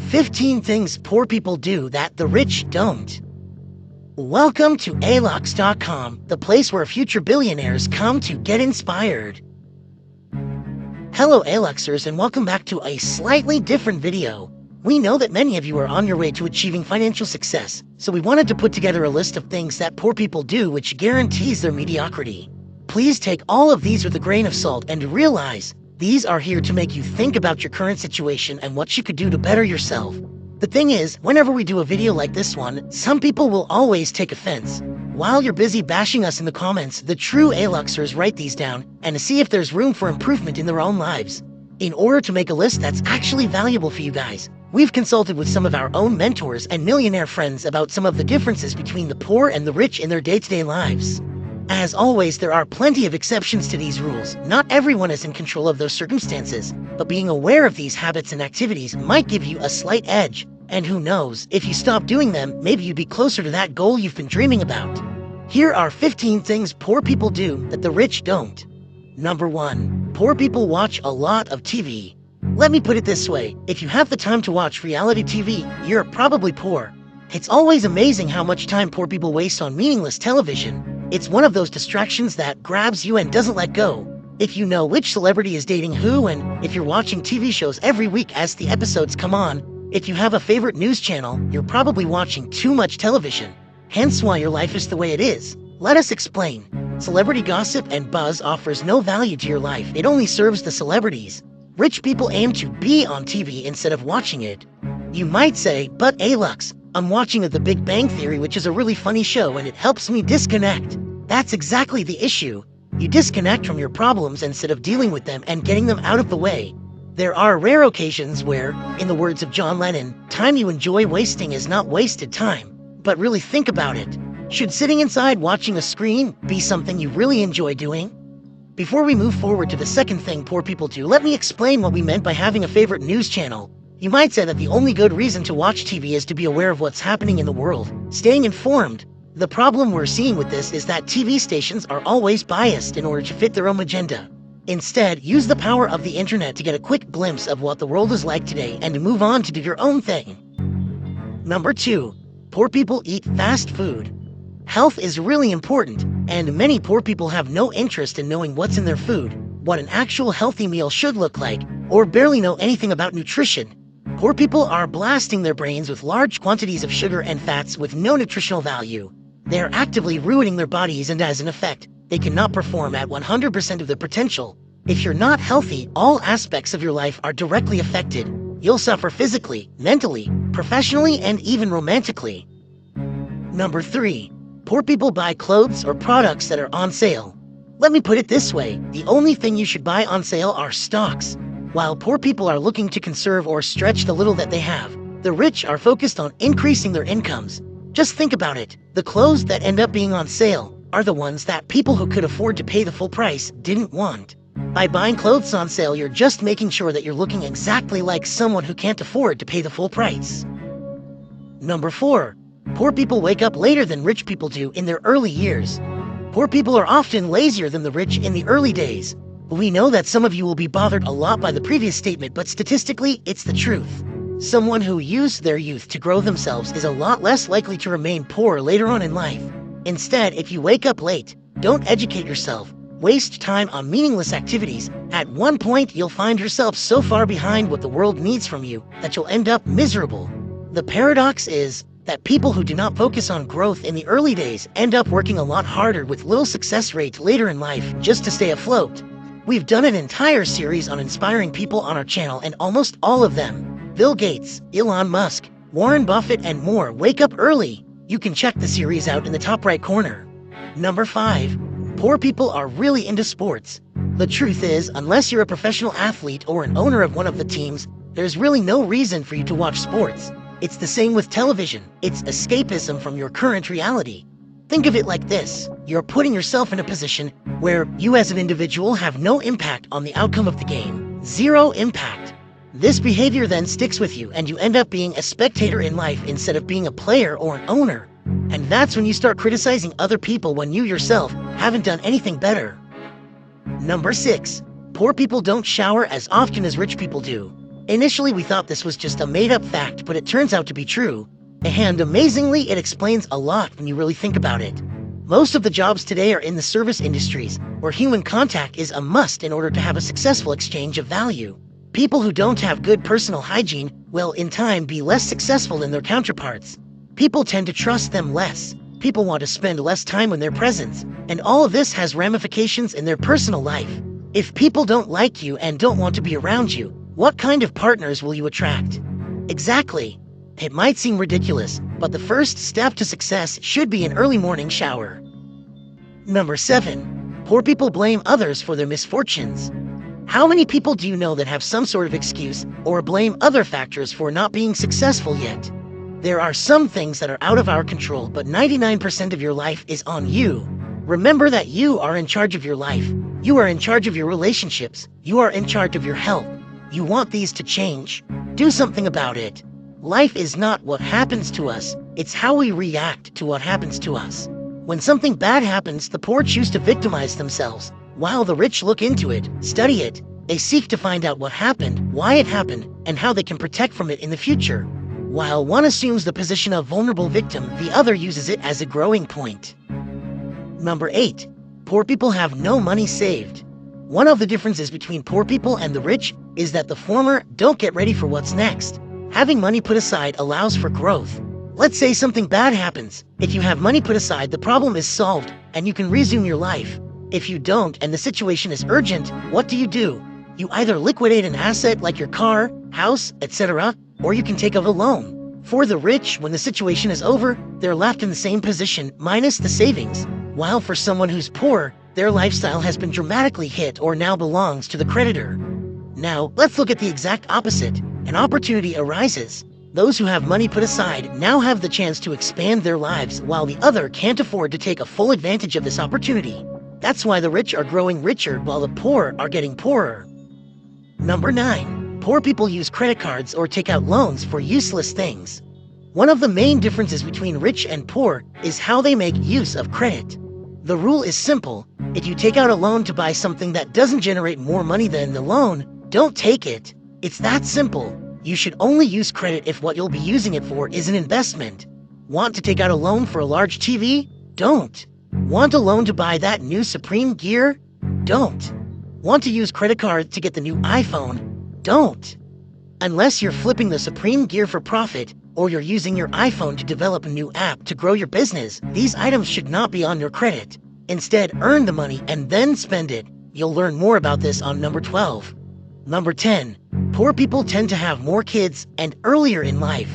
15 things poor people do that the rich don't. Welcome to alux.com, the place where future billionaires come to get inspired. Hello Aluxers, and welcome back to a slightly different video. We know that many of you are on your way to achieving financial success, so we wanted to put together a list of things that poor people do which guarantees their mediocrity. Please take all of these with a grain of salt and realize these are here to make you think about your current situation and what you could do to better yourself. The thing is, whenever we do a video like this one, some people will always take offense. While you're busy bashing us in the comments, the true Aluxers write these down and see if there's room for improvement in their own lives. In order to make a list that's actually valuable for you guys, we've consulted with some of our own mentors and millionaire friends about some of the differences between the poor and the rich in their day-to-day lives. As always, there are plenty of exceptions to these rules. Not everyone is in control of their circumstances, but being aware of these habits and activities might give you a slight edge. And who knows, if you stop doing them, maybe you'd be closer to that goal you've been dreaming about. Here are 15 things poor people do that the rich don't. Number 1. Poor people watch a lot of TV. Let me put it this way, if you have the time to watch reality TV, you're probably poor. It's always amazing how much time poor people waste on meaningless television. It's one of those distractions that grabs you and doesn't let go. If you know which celebrity is dating who, and if you're watching TV shows every week as the episodes come on, if you have a favorite news channel, you're probably watching too much television. Hence why your life is the way it is. Let us explain. Celebrity gossip and buzz offers no value to your life. It only serves the celebrities. Rich people aim to be on TV instead of watching it. You might say, but Alux, I'm watching The Big Bang Theory, which is a really funny show and it helps me disconnect. That's exactly the issue. You disconnect from your problems instead of dealing with them and getting them out of the way. There are rare occasions where, in the words of John Lennon, time you enjoy wasting is not wasted time. But really think about it. Should sitting inside watching a screen be something you really enjoy doing? Before we move forward to the second thing poor people do, let me explain what we meant by having a favorite news channel. You might say that the only good reason to watch TV is to be aware of what's happening in the world, staying informed. The problem we're seeing with this is that TV stations are always biased in order to fit their own agenda. Instead, use the power of the internet to get a quick glimpse of what the world is like today and to move on to do your own thing. Number 2. Poor people eat fast food. Health is really important, and many poor people have no interest in knowing what's in their food, what an actual healthy meal should look like, or barely know anything about nutrition. Poor people are blasting their brains with large quantities of sugar and fats with no nutritional value. They are actively ruining their bodies, and as an effect, they cannot perform at 100% of their potential. If you're not healthy, all aspects of your life are directly affected. You'll suffer physically, mentally, professionally, and even romantically. Number 3. Poor people buy clothes or products that are on sale. Let me put it this way, the only thing you should buy on sale are stocks. While poor people are looking to conserve or stretch the little that they have, the rich are focused on increasing their incomes. Just think about it. The clothes that end up being on sale are the ones that people who could afford to pay the full price didn't want. By buying clothes on sale, you're just making sure that you're looking exactly like someone who can't afford to pay the full price. Number 4. Poor people wake up later than rich people do in their early years. Poor people are often lazier than the rich in the early days. We know that some of you will be bothered a lot by the previous statement, but statistically, it's the truth. Someone who used their youth to grow themselves is a lot less likely to remain poor later on in life. Instead, if you wake up late, don't educate yourself. Waste time on meaningless activities. At one point, you'll find yourself so far behind what the world needs from you that you'll end up miserable. The paradox is that people who do not focus on growth in the early days end up working a lot harder with little success rate later in life just to stay afloat. We've done an entire series on inspiring people on our channel, and almost all of them, Bill Gates, Elon Musk, Warren Buffett, and more, wake up early. You can check the series out in the top right corner. Number 5. Poor people are really into sports. The truth is, unless you're a professional athlete or an owner of one of the teams, there's really no reason for you to watch sports. It's the same with television. It's escapism from your current reality. Think of it like this. You're putting yourself in a position where you as an individual have no impact on the outcome of the game. Zero impact. This behavior then sticks with you, and you end up being a spectator in life instead of being a player or an owner. And that's when you start criticizing other people when you yourself haven't done anything better. Number 6. Poor people don't shower as often as rich people do. Initially, we thought this was just a made-up fact, but it turns out to be true. And amazingly, it explains a lot when you really think about it. Most of the jobs today are in the service industries, where human contact is a must in order to have a successful exchange of value. People who don't have good personal hygiene will, in time, be less successful than their counterparts. People tend to trust them less. People want to spend less time in their presence, and all of this has ramifications in their personal life. If people don't like you and don't want to be around you, what kind of partners will you attract? Exactly. It might seem ridiculous, but the first step to success should be an early morning shower. Number 7. Poor people blame others for their misfortunes. How many people do you know that have some sort of excuse or blame other factors for not being successful yet? There are some things that are out of our control, but 99% of your life is on you. Remember that you are in charge of your life. You are in charge of your relationships. You are in charge of your health. You want these to change. Do something about it. Life is not what happens to us. It's how we react to what happens to us. When something bad happens, the poor choose to victimize themselves, while the rich look into it, study it. They seek to find out what happened, why it happened, and how they can protect from it in the future. While one assumes the position of vulnerable victim, the other uses it as a growing point. Number 8. Poor people have no money saved. One of the differences between poor people and the rich is that the former don't get ready for what's next. Having money put aside allows for growth. Let's say something bad happens. If you have money put aside, the problem is solved, and you can resume your life. If you don't, and the situation is urgent, what do? You either liquidate an asset like your car, house, etc., or you can take out a loan. For the rich, when the situation is over, they're left in the same position, minus the savings. While for someone who's poor, their lifestyle has been dramatically hit or now belongs to the creditor. Now, let's look at the exact opposite. An opportunity arises. Those who have money put aside now have the chance to expand their lives, while the other can't afford to take a full advantage of this opportunity. That's why the rich are growing richer while the poor are getting poorer. Number 9. Poor people use credit cards or take out loans for useless things. One of the main differences between rich and poor is how they make use of credit. The rule is simple. If you take out a loan to buy something that doesn't generate more money than the loan, don't take it. It's that simple. You should only use credit if what you'll be using it for is an investment. Want to take out a loan for a large TV? Don't. Want a loan to buy that new Supreme gear? Don't. Want to use credit card to get the new iPhone? Don't. Unless you're flipping the Supreme gear for profit, or you're using your iPhone to develop a new app to grow your business, these items should not be on your credit. Instead, earn the money and then spend it. You'll learn more about this on number 12. Number 10. Poor people tend to have more kids and earlier in life.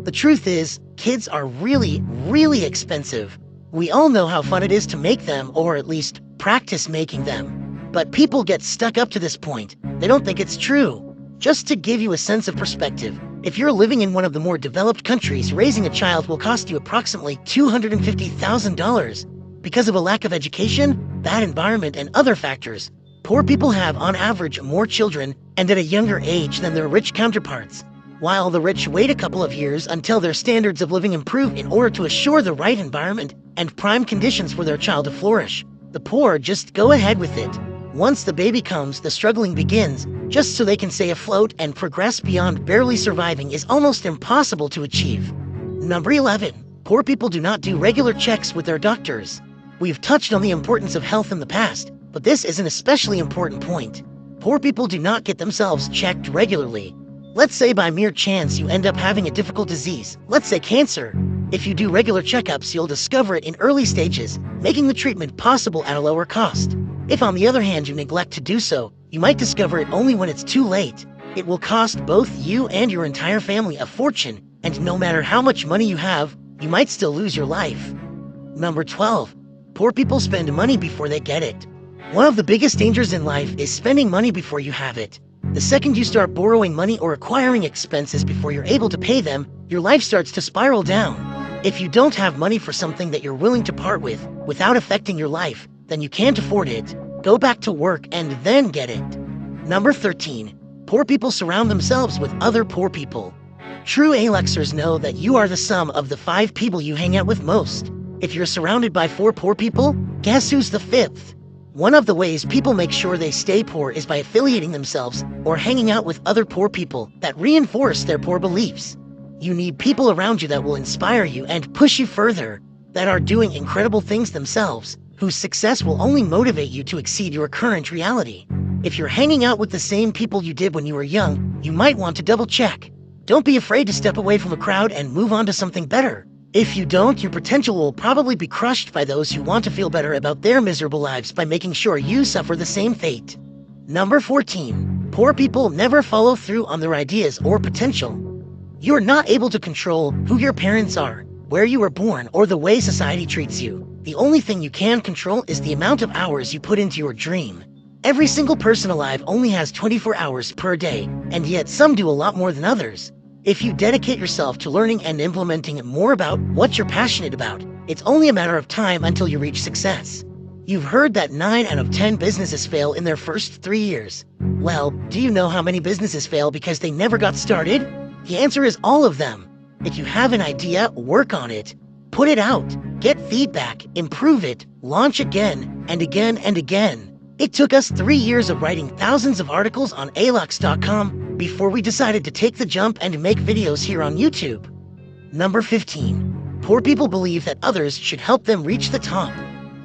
The truth is, kids are really, really expensive. We all know how fun it is to make them, or at least practice making them. But people get stuck up to this point. They don't think it's true. Just to give you a sense of perspective, if you're living in one of the more developed countries, raising a child will cost you approximately $250,000. Because of a lack of education, bad environment, and other factors, poor people have, on average, more children and at a younger age than their rich counterparts. While the rich wait a couple of years until their standards of living improve in order to assure the right environment and prime conditions for their child to flourish, the poor just go ahead with it. Once the baby comes, the struggling begins. Just so they can stay afloat and progress beyond barely surviving is almost impossible to achieve. Number 11. Poor people do not do regular checks with their doctors. We've touched on the importance of health in the past, but this is an especially important point. Poor people do not get themselves checked regularly. Let's say by mere chance you end up having a difficult disease, let's say cancer. If you do regular checkups, you'll discover it in early stages, making the treatment possible at a lower cost. If on the other hand you neglect to do so, you might discover it only when it's too late. It will cost both you and your entire family a fortune, and no matter how much money you have, you might still lose your life. Number 12. Poor people spend money before they get it. One of the biggest dangers in life is spending money before you have it. The second you start borrowing money or acquiring expenses before you're able to pay them, your life starts to spiral down. If you don't have money for something that you're willing to part with without affecting your life, then you can't afford it. Go back to work and then get it. Number 13. Poor people surround themselves with other poor people. True Aluxers know that you are the sum of the 5 people you hang out with most. If you're surrounded by 4 poor people, guess who's the 5th? One of the ways people make sure they stay poor is by affiliating themselves or hanging out with other poor people that reinforce their poor beliefs. You need people around you that will inspire you and push you further, that are doing incredible things themselves, whose success will only motivate you to exceed your current reality. If you're hanging out with the same people you did when you were young, you might want to double check. Don't be afraid to step away from a crowd and move on to something better. If you don't, your potential will probably be crushed by those who want to feel better about their miserable lives by making sure you suffer the same fate. Number 14. Poor people never follow through on their ideas or potential. You're not able to control who your parents are, where you were born, or the way society treats you. The only thing you can control is the amount of hours you put into your dream. Every single person alive only has 24 hours per day, and yet some do a lot more than others. If you dedicate yourself to learning and implementing more about what you're passionate about, it's only a matter of time until you reach success. You've heard that 9 out of 10 businesses fail in their first 3 years. Well, do you know how many businesses fail because they never got started? The answer is all of them. If you have an idea, work on it. Put it out, get feedback, improve it, launch again and again and again. It took us 3 years of writing thousands of articles on Alox.com before we decided to take the jump and make videos here on YouTube. Number 15. Poor people believe that others should help them reach the top.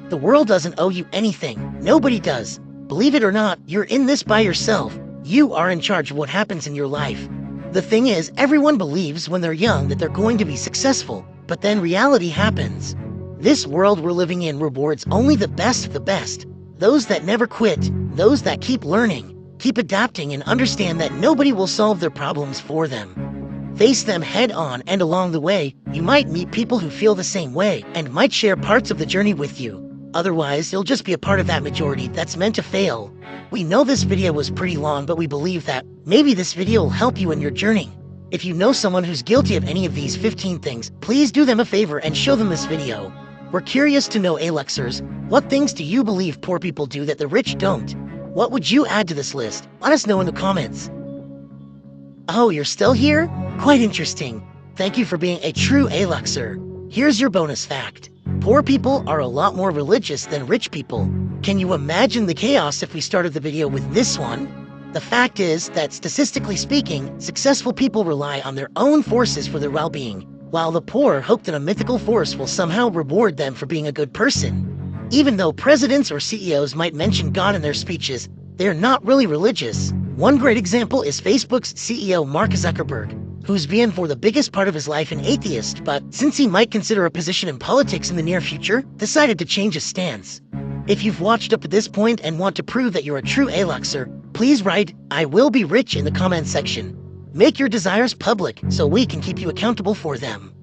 The world doesn't owe you anything. Nobody does. Believe it or not, you're in this by yourself. You are in charge of what happens in your life. The thing is, everyone believes when they're young that they're going to be successful, but then reality happens. This world we're living in rewards only the best of the best. Those that never quit, those that keep learning, keep adapting, and understand that nobody will solve their problems for them. Face them head on, and along the way, you might meet people who feel the same way and might share parts of the journey with you. Otherwise, you'll just be a part of that majority that's meant to fail. We know this video was pretty long, but we believe that maybe this video will help you in your journey. If you know someone who's guilty of any of these 15 things, please do them a favor and show them this video. We're curious to know, Aluxers, what things do you believe poor people do that the rich don't? What would you add to this list? Let us know in the comments. Oh, you're still here? Quite interesting. Thank you for being a true Aluxer. Here's your bonus fact. Poor people are a lot more religious than rich people. Can you imagine the chaos if we started the video with this one? The fact is that, statistically speaking, successful people rely on their own forces for their well-being, while the poor hope that a mythical force will somehow reward them for being a good person. Even though presidents or CEOs might mention God in their speeches, they're not really religious. One great example is Facebook's CEO Mark Zuckerberg, who's been for the biggest part of his life an atheist, but since he might consider a position in politics in the near future, decided to change his stance. If you've watched up to this point and want to prove that you're a true Aluxer, please write "I will be rich" in the comment section. Make your desires public so we can keep you accountable for them.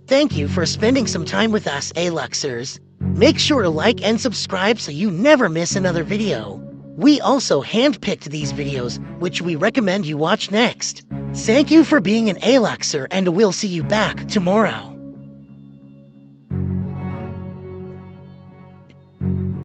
Thank you for spending some time with us, Aluxers. Make sure to like and subscribe so you never miss another video. We also handpicked these videos, which we recommend you watch next. Thank you for being an Aluxer, and we'll see you back tomorrow.